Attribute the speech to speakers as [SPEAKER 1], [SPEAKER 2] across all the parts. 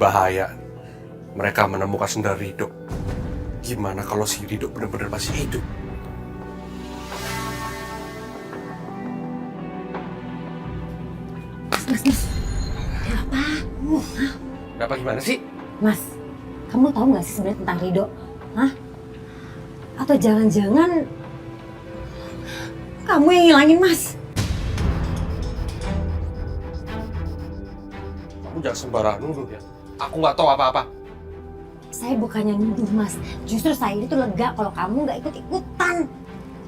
[SPEAKER 1] bahaya. Mereka menemukan sendal Ridho. Gimana kalau si Ridho benar-benar masih hidup?
[SPEAKER 2] Mas. Kenapa?
[SPEAKER 1] Kenapa gimana sih?
[SPEAKER 2] Mas, kamu tahu nggak sih sebenarnya tentang Ridho? Hah? Atau jangan-jangan kamu yang ngilangin Mas?
[SPEAKER 1] Kamu jangan sembarangan nuduh ya. Aku nggak tahu apa-apa.
[SPEAKER 2] Saya bukannya nuduh Mas, justru saya itu lega kalau kamu nggak ikut-ikutan.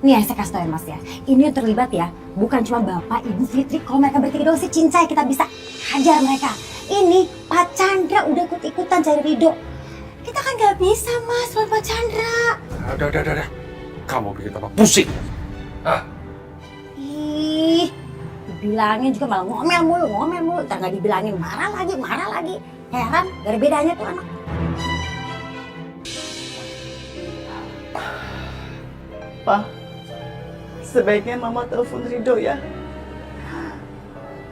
[SPEAKER 2] Nih ya, saya kasih tau ya Mas ya, ini yang terlibat ya, bukan cuma Bapak, Ibu Fitri. Kalau mereka bertiga doang sih cincai, kita bisa hajar mereka. Ini Pak Chandra udah ikut-ikutan cari Ridho. Kita kan nggak bisa Mas, buat Pak Chandra.
[SPEAKER 1] Udah. Kamu bikin apa pusing? Hah?
[SPEAKER 2] Ih, dibilangin juga malah ngomel mulu. Ntar nggak dibilangin marah lagi. Heran, gak ada bedanya tuh anak.
[SPEAKER 3] Pak, sebaiknya Mama telepon Ridho ya.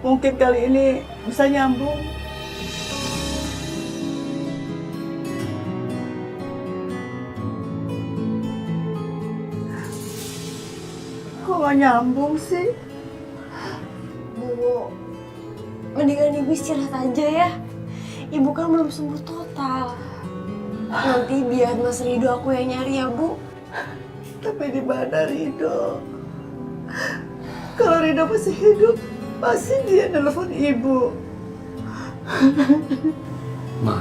[SPEAKER 3] Mungkin kali ini bisa nyambung. Kok gak nyambung sih?
[SPEAKER 4] Bu, mendingan Ibu istirahat aja ya. Ibu kan belum sembuh total. Nanti biar Mas Ridho aku yang nyari ya, Bu.
[SPEAKER 3] Tapi di mana Ridho? Kalau Ridho masih hidup, pasti dia nelfon ibu.
[SPEAKER 5] Ma,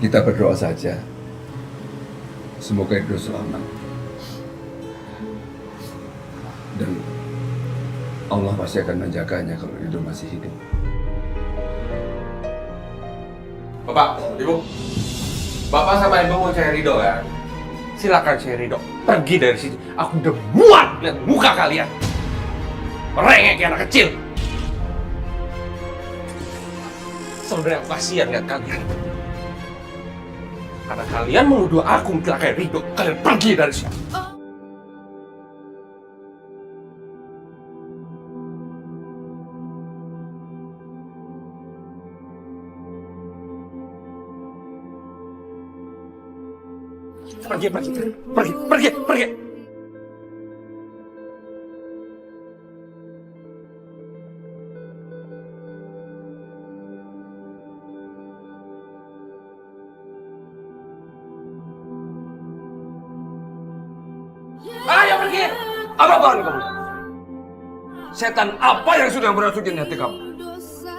[SPEAKER 5] kita berdoa saja. Semoga Ridho selamat. Dan Allah pasti akan menjaganya kalau Ridho masih hidup.
[SPEAKER 1] Bapak, Ibu. Bapak sama Ibu mau cari Ridho ya? Silakan cari Ridho. Pergi dari sini. Aku udah muak lihat muka kalian. Merengek kayak anak kecil. Sebenarnya aku kasihan lihat kalian. Karena kalian menuduh aku mencelakai Ridho. Kalian pergi dari sini. Pergi. Ayo pergi. Apa-apaan kamu? Setan apa yang sudah merasukin hati kamu?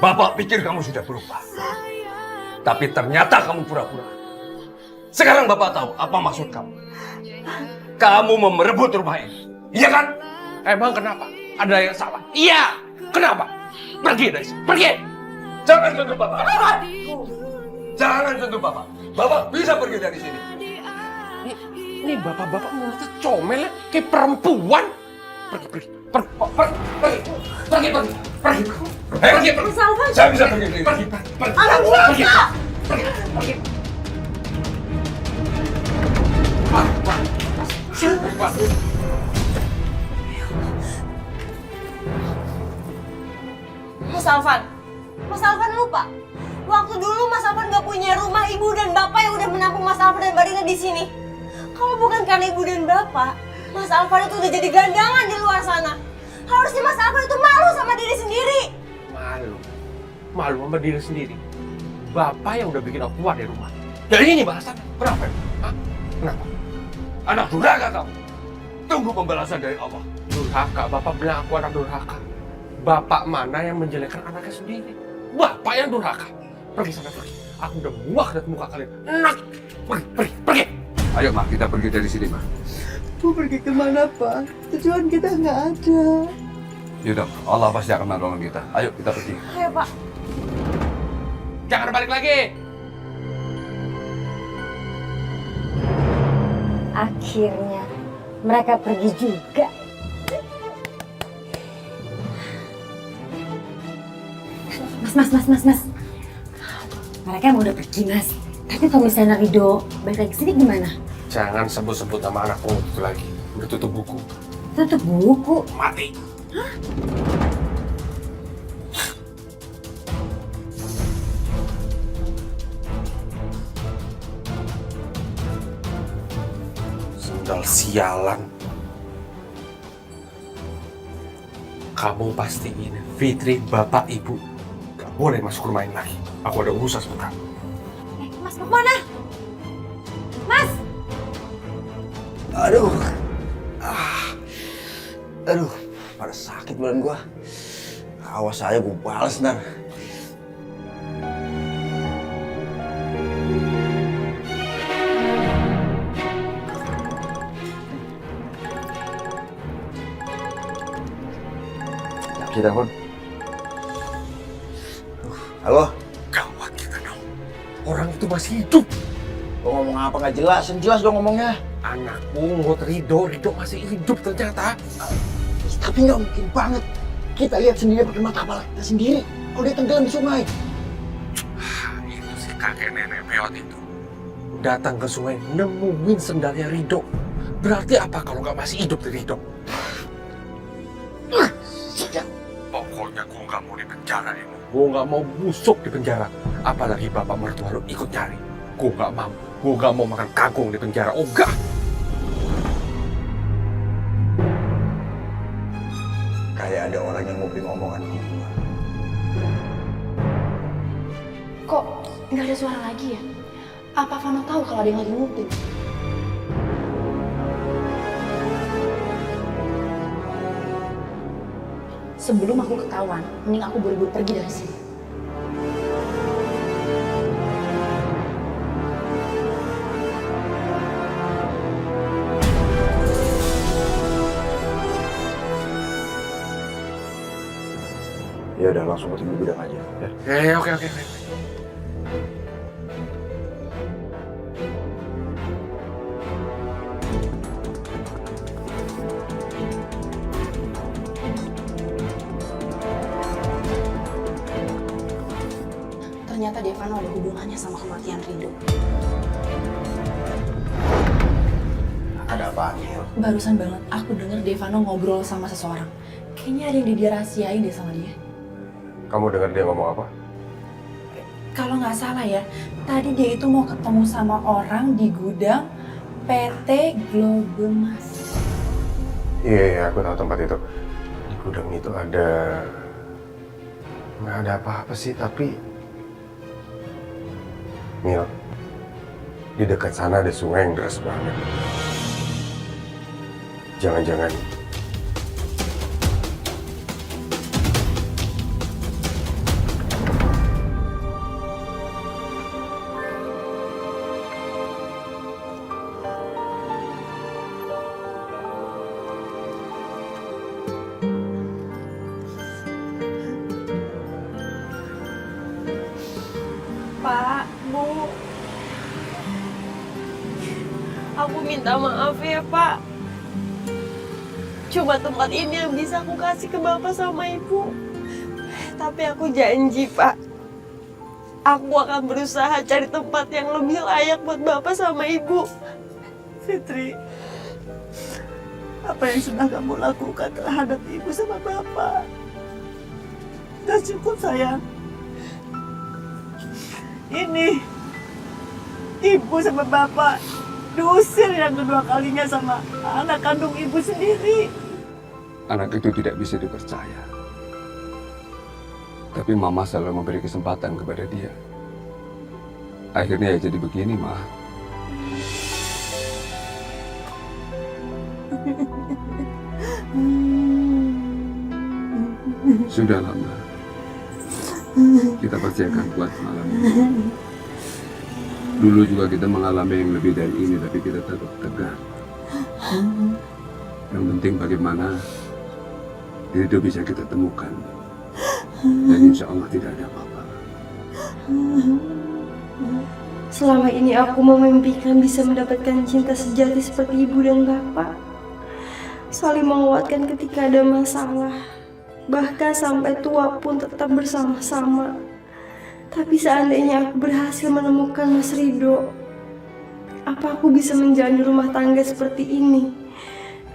[SPEAKER 1] Bapak pikir kamu sudah berubah. Tapi ternyata kamu pura-pura. Sekarang Bapak tahu apa maksud kamu. Kamu mau merebut rumah ini. Iya kan? Emang kenapa? Ada yang salah? Iya. Kenapa? Pergi dari sini. Pergi. Jangan sentuh Bapak. Jangan sentuh Bapak. Bapak bisa pergi dari sini. Ini bapak-bapak mulutnya comel ya, kayak perempuan. Pergi.
[SPEAKER 4] Mas Alvan.
[SPEAKER 1] Saya bisa pergi. Pergi.
[SPEAKER 4] Anak gua, Pak.
[SPEAKER 1] Pergi.
[SPEAKER 4] Mas Alvan lupa. Waktu dulu Mas Alvan gak punya rumah, ibu dan bapak yang udah menampung Mas Alvan dan Mbak Rina di sini. Kalau bukan karena ibu dan bapak, Mas Alvan itu udah jadi gelandangan di luar sana. Harusnya Mas Alvan itu malu sama diri sendiri.
[SPEAKER 1] Malu sama diri sendiri. Bapak yang udah bikin aku keluar dari rumah. Dan ini balasannya. Kenapa? Hah? Kenapa? Anak durhaka kamu. Tunggu pembalasan dari Allah. Durhaka? Bapak bilang aku anak durhaka. Bapak mana yang menjelekkan anaknya sendiri? Bapak yang durhaka. Pergi sana, pergi. Aku udah muak lihat muka kalian. Enak. Pergi.
[SPEAKER 5] Ayo, Ma, kita pergi dari sini, Ma.
[SPEAKER 3] Mau pergi kemana, Pak? Tujuan kita nggak ada.
[SPEAKER 5] Yaudah, Allah pasti akan menolong kita. Ayo, kita pergi.
[SPEAKER 4] Ayo Pak.
[SPEAKER 1] Jangan balik lagi.
[SPEAKER 2] Akhirnya mereka pergi juga. Mas. Mereka emang udah pergi, Mas. Tapi kalau misalnya Ridho balik lagi sini gimana?
[SPEAKER 1] Jangan sebut-sebut nama anak pungut itu lagi. Udah tutup buku.
[SPEAKER 2] Tutup buku.
[SPEAKER 1] Mati.
[SPEAKER 6] Sundal sialan. Kamu pastiin Fitri, bapak, ibu gak boleh masuk rumah ini lagi. Aku ada urusan sebentar.
[SPEAKER 2] Mas mau kemana? Mas!
[SPEAKER 3] Aduh. Aduh, pada sakit badan gua. Awas aja gua balas ntar. Siap telepon. Halo?
[SPEAKER 6] Gawat kita dong. Orang itu masih hidup.
[SPEAKER 3] Lo ngomong apa nggak jelas? Yang jelas dong ngomongnya.
[SPEAKER 6] Anakku ngot Rido masih hidup ternyata.
[SPEAKER 3] Tapi nggak mungkin banget. Kita lihat sendiri pakai mata kepala kita sendiri. Kalau dia tenggelam di sungai.
[SPEAKER 6] Itu si kakek nenek peot itu datang ke sungai nemuin sendalnya Rido. Berarti apa kalau nggak masih hidup di Rido? Pokoknya gue nggak mau di penjara ini. Gue nggak mau busuk di penjara. Apalagi bapak mertua lu ikut nyari. Gue nggak mau. Gue nggak mau makan kangkung di penjara. Oh enggak.
[SPEAKER 3] Kayak ada orang yang nguping omongan gua.
[SPEAKER 7] Kok nggak ada suara lagi ya? Apa Vano tahu kalau ada yang lagi nguping? Sebelum aku ketahuan, mending aku buru-buru pergi dari sini.
[SPEAKER 3] Ya udah langsung ke gudang aja. Ya.
[SPEAKER 6] Ya, oke.
[SPEAKER 7] Ternyata Devano ada hubungannya sama kematian Rido.
[SPEAKER 3] Ada apaan ya?
[SPEAKER 7] Barusan banget aku denger Devano ngobrol sama seseorang. Kayaknya ada yang dia rahasiain deh sama dia.
[SPEAKER 6] Kamu dengar dia ngomong apa?
[SPEAKER 7] Kalau nggak salah ya, tadi dia itu mau ketemu sama orang di gudang PT Globemas.
[SPEAKER 6] Iya, aku tahu tempat itu. Di gudang itu nggak ada apa-apa sih, tapi Mil, di dekat sana ada sungai yang deras banget. Jangan-jangan
[SPEAKER 4] Pak, Bu. Aku minta maaf ya, Pak. Cuma tempat ini yang bisa aku kasih ke Bapak sama Ibu. Tapi aku janji, Pak. Aku akan berusaha cari tempat yang lebih layak buat Bapak sama Ibu.
[SPEAKER 3] Fitri, apa yang sudah kamu lakukan terhadap ibu sama bapak? Sudah cukup sayang. Ini ibu sama bapak diusir yang kedua kalinya sama anak kandung ibu sendiri.
[SPEAKER 5] Anak itu tidak bisa dipercaya. Tapi Mama selalu memberi kesempatan kepada dia. Akhirnya ya jadi begini, Ma. Sudahlah, Ma. Kita pasti akan kuat malam ini. Dulu juga kita mengalami yang lebih dari ini, tapi kita tetap tegar. Yang penting bagaimana itu bisa kita temukan. Dan insya Allah tidak ada apa-apa.
[SPEAKER 4] Selama ini aku memimpikan bisa mendapatkan cinta sejati seperti ibu dan bapak. Saling menguatkan ketika ada masalah. Bahkan sampai tua pun tetap bersama-sama. Tapi seandainya aku berhasil menemukan Mas Rido, apa aku bisa menjalani rumah tangga seperti ini?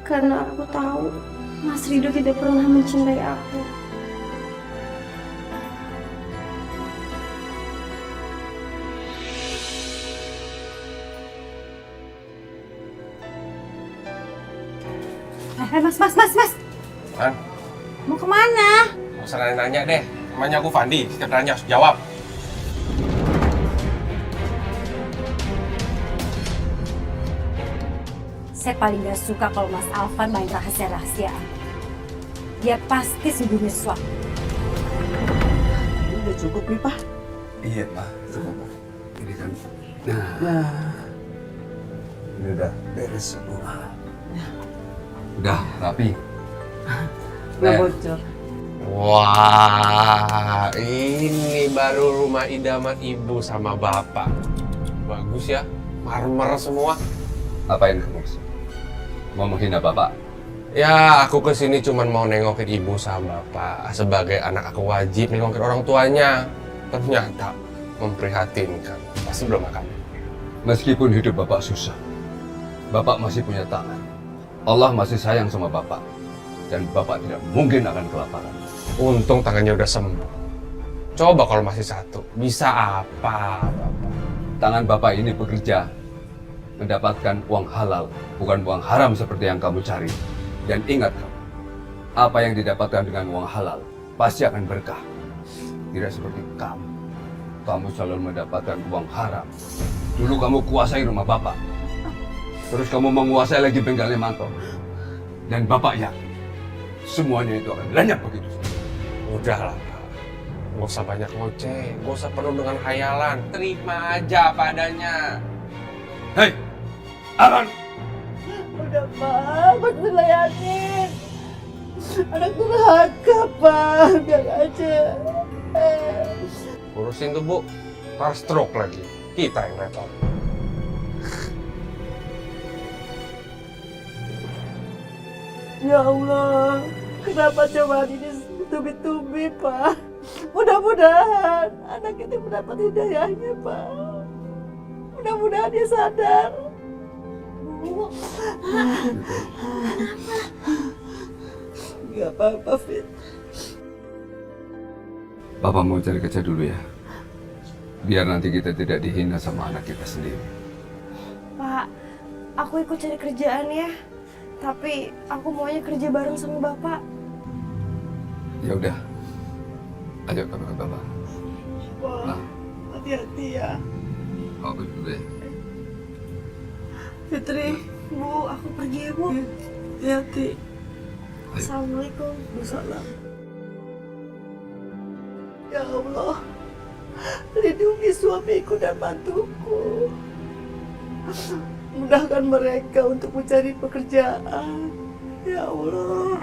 [SPEAKER 4] Karena aku tahu Mas Rido tidak pernah mencintai aku.
[SPEAKER 2] Mas.
[SPEAKER 6] Kan?
[SPEAKER 2] Mau kemana?
[SPEAKER 6] Nggak usah nanya deh. Namanya aku Fandi. Setiap nanya harus jawab.
[SPEAKER 2] Saya paling gak suka kalau Mas Alvan main rahasia-rahasiaan. Dia pasti sembunyi sesuatu.
[SPEAKER 3] Udah cukup nih, Pak.
[SPEAKER 5] Iya, Pak. Cukup. Ini kan. Nah,
[SPEAKER 3] Nah,
[SPEAKER 5] ini udah beres semua. Udah rapi.
[SPEAKER 3] nggak bocor.
[SPEAKER 6] Wah, ini baru rumah idaman ibu sama bapak. Bagus ya, marmer semua.
[SPEAKER 1] Apain kamu? Mau menghina bapak?
[SPEAKER 6] Ya, aku kesini cuman mau nengokin ibu sama bapak. Sebagai anak aku wajib nengokin orang tuanya. Ternyata memprihatinkan. Pasti belum makan.
[SPEAKER 1] Meskipun hidup bapak susah, bapak masih punya tangan. Allah masih sayang sama bapak. Dan bapak tidak mungkin akan kelaparan.
[SPEAKER 6] Untung tangannya udah sembuh. Coba kalau masih satu, bisa apa, Bapak?
[SPEAKER 1] Tangan bapak ini bekerja mendapatkan uang halal, bukan uang haram seperti yang kamu cari. Dan ingat kamu, apa yang didapatkan dengan uang halal pasti akan berkah. Tidak seperti kamu. Kamu selalu mendapatkan uang haram. Dulu kamu kuasai rumah bapak. Terus kamu menguasai lagi bengkelnya Manto. Dan bapak yakin semuanya itu akan lenyap begitu saja.
[SPEAKER 6] Udahlah, Pak. Gak usah banyak ngoceh, gak usah penuh dengan khayalan. Terima aja padanya.
[SPEAKER 1] Hei, Alan!
[SPEAKER 3] Udah, Pak. Mas dilayanin. Anak durhaka, Pak. Biar aja.
[SPEAKER 6] Urusin tuh, Bu. Ntar stroke lagi. Kita yang repot.
[SPEAKER 3] Ya Allah, kenapa cobaan ini tubi-tubi, Pak? Mudah-mudahan anak ini mendapat hidayahnya, Pak. Mudah-mudahan dia sadar. Bu, Gak apa-apa, Fit.
[SPEAKER 1] Bapak mau cari kerja dulu ya. Biar nanti kita tidak dihina sama anak kita sendiri.
[SPEAKER 4] Pak, aku ikut cari kerjaan ya. Tapi aku maunya kerja bareng sama Bapak.
[SPEAKER 1] Ya udah. Ayo kamu ke bapak.
[SPEAKER 3] Pak, hati-hati ya.
[SPEAKER 1] Aku dulu ya.
[SPEAKER 3] Fitri,
[SPEAKER 4] Bu, aku pergi ya, Bu.
[SPEAKER 3] hati-hati.
[SPEAKER 4] Assalamualaikum.
[SPEAKER 3] Salam. Ya Allah, lindungi suamiku dan mantuku. Mudahkan mereka untuk mencari pekerjaan. Ya Allah.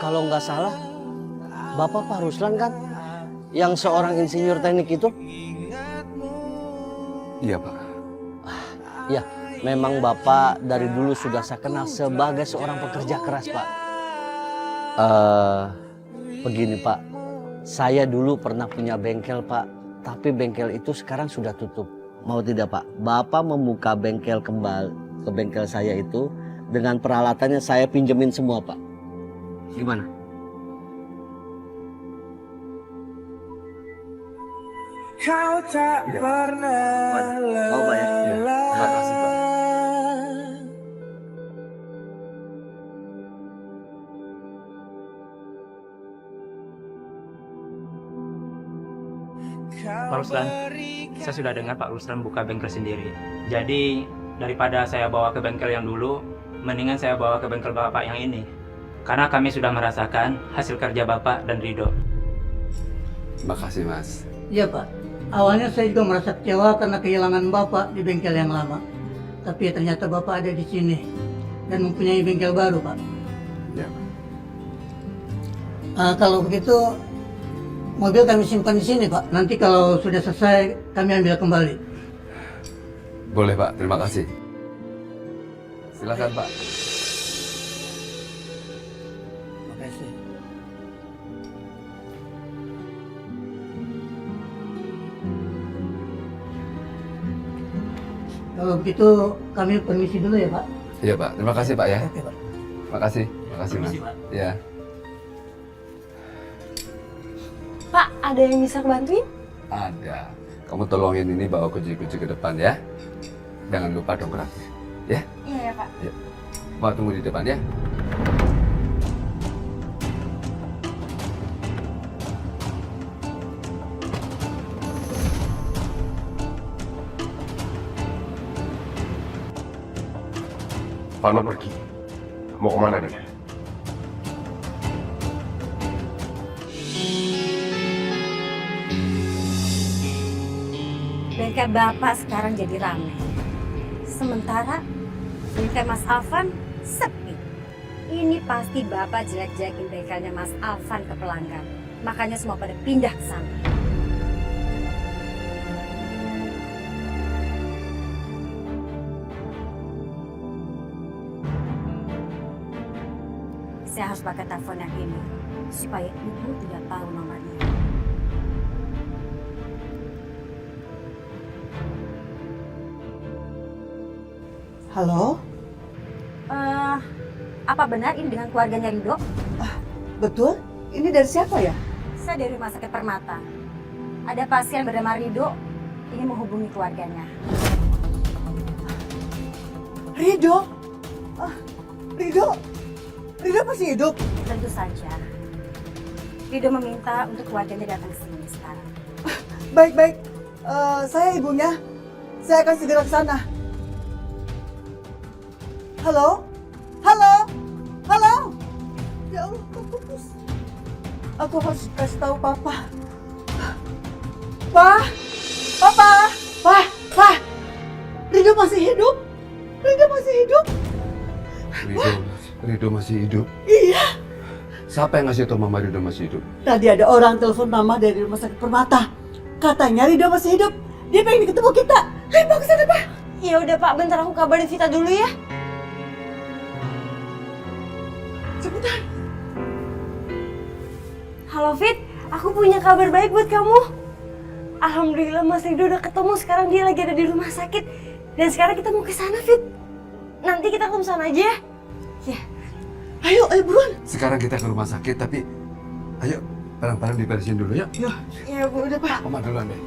[SPEAKER 8] Kalau nggak salah, Bapak Pak Ruslan kan? Yang seorang insinyur teknik itu?
[SPEAKER 1] Iya Pak.
[SPEAKER 8] Ya, memang Bapak dari dulu sudah saya kenal sebagai seorang pekerja keras, Pak. Begini Pak, saya dulu pernah punya bengkel Pak, tapi bengkel itu sekarang sudah tutup. Mau tidak Pak, Bapak membuka bengkel kembali ke bengkel saya itu dengan peralatannya saya pinjemin semua Pak. Gimana?
[SPEAKER 9] Kau tak pernah
[SPEAKER 8] Mau Pak ya?
[SPEAKER 1] Terima kasih Pak.
[SPEAKER 9] Pak
[SPEAKER 10] Ruslan, saya sudah dengar Pak Ruslan buka bengkel sendiri. Jadi daripada saya bawa ke bengkel yang dulu, mendingan saya bawa ke bengkel Bapak yang ini. Karena kami sudah merasakan hasil kerja Bapak dan Ridho.
[SPEAKER 1] Terima kasih Mas.
[SPEAKER 11] Iya Pak, awalnya saya juga merasa kecewa karena kehilangan Bapak di bengkel yang lama. Tapi ternyata Bapak ada di sini dan mempunyai bengkel baru Pak.
[SPEAKER 1] Ya.
[SPEAKER 11] Kalau begitu, mobil kami simpan di sini, Pak. Nanti kalau sudah selesai, kami ambil kembali.
[SPEAKER 5] Boleh Pak, terima kasih. Silakan Pak.
[SPEAKER 11] Terima kasih. Kalau begitu, kami permisi dulu ya, Pak.
[SPEAKER 5] Iya Pak, terima kasih Pak ya.
[SPEAKER 11] Oke, Pak.
[SPEAKER 5] Makasih Mas.
[SPEAKER 10] Permisi, Pak.
[SPEAKER 5] Ya.
[SPEAKER 4] Pak, ada yang bisa bantuin?
[SPEAKER 5] Ada. Kamu tolongin ini bawa kunci-kunci ke depan ya. Jangan lupa dongkraknya. Ya?
[SPEAKER 4] Iya ya Pak.
[SPEAKER 5] Pak tunggu di depan ya.
[SPEAKER 6] Paman pergi. Mau kemana dia?
[SPEAKER 2] Bengkel Bapak sekarang jadi ramai. Sementara bengkel Mas Alvan sepi. Ini pasti Bapak jelek-jelekin bengkelnya Mas Alvan ke pelanggan. Makanya semua pada pindah ke sana. Saya harus pakai telepon yang ini supaya ibu tidak tahu nomornya.
[SPEAKER 3] Halo?
[SPEAKER 2] Apa benar ini dengan keluarganya Rido?
[SPEAKER 3] Betul? Ini dari siapa ya?
[SPEAKER 2] Saya dari Rumah Sakit Permata. Ada pasien bernama Rido ingin menghubungi keluarganya.
[SPEAKER 3] Rido? Rido masih hidup?
[SPEAKER 2] Tentu saja. Rido meminta untuk keluarganya datang ke sini sekarang.
[SPEAKER 3] Baik. Saya ibunya. Saya akan segera ke sana. Halo? Ya Allah, terputus. Aku harus kasih tahu Papa. Pak! Rido masih hidup?
[SPEAKER 5] Rido masih hidup.
[SPEAKER 3] Iya.
[SPEAKER 5] Siapa yang ngasih tau Mama Rido masih hidup?
[SPEAKER 3] Tadi ada orang telepon Mama dari Rumah Sakit Permata. Katanya Rido masih hidup. Dia pengen ketemu kita. Ayo Pak, ke sana Pak.
[SPEAKER 4] Ya udah Pak, bentar aku kabarin Vita dulu ya.
[SPEAKER 3] Sebentar.
[SPEAKER 4] Halo Fit, aku punya kabar baik buat kamu. Alhamdulillah Mas Rido udah ketemu, sekarang dia lagi ada di rumah sakit. Dan sekarang kita mau ke sana Fit. Nanti kita ketemu sana aja ya. Ya.
[SPEAKER 3] Ayo buruan.
[SPEAKER 5] Sekarang kita ke rumah sakit tapi ayo barang-barang diberesin dulu ya.
[SPEAKER 3] Ya udah Pak.
[SPEAKER 5] Oma duluan deh.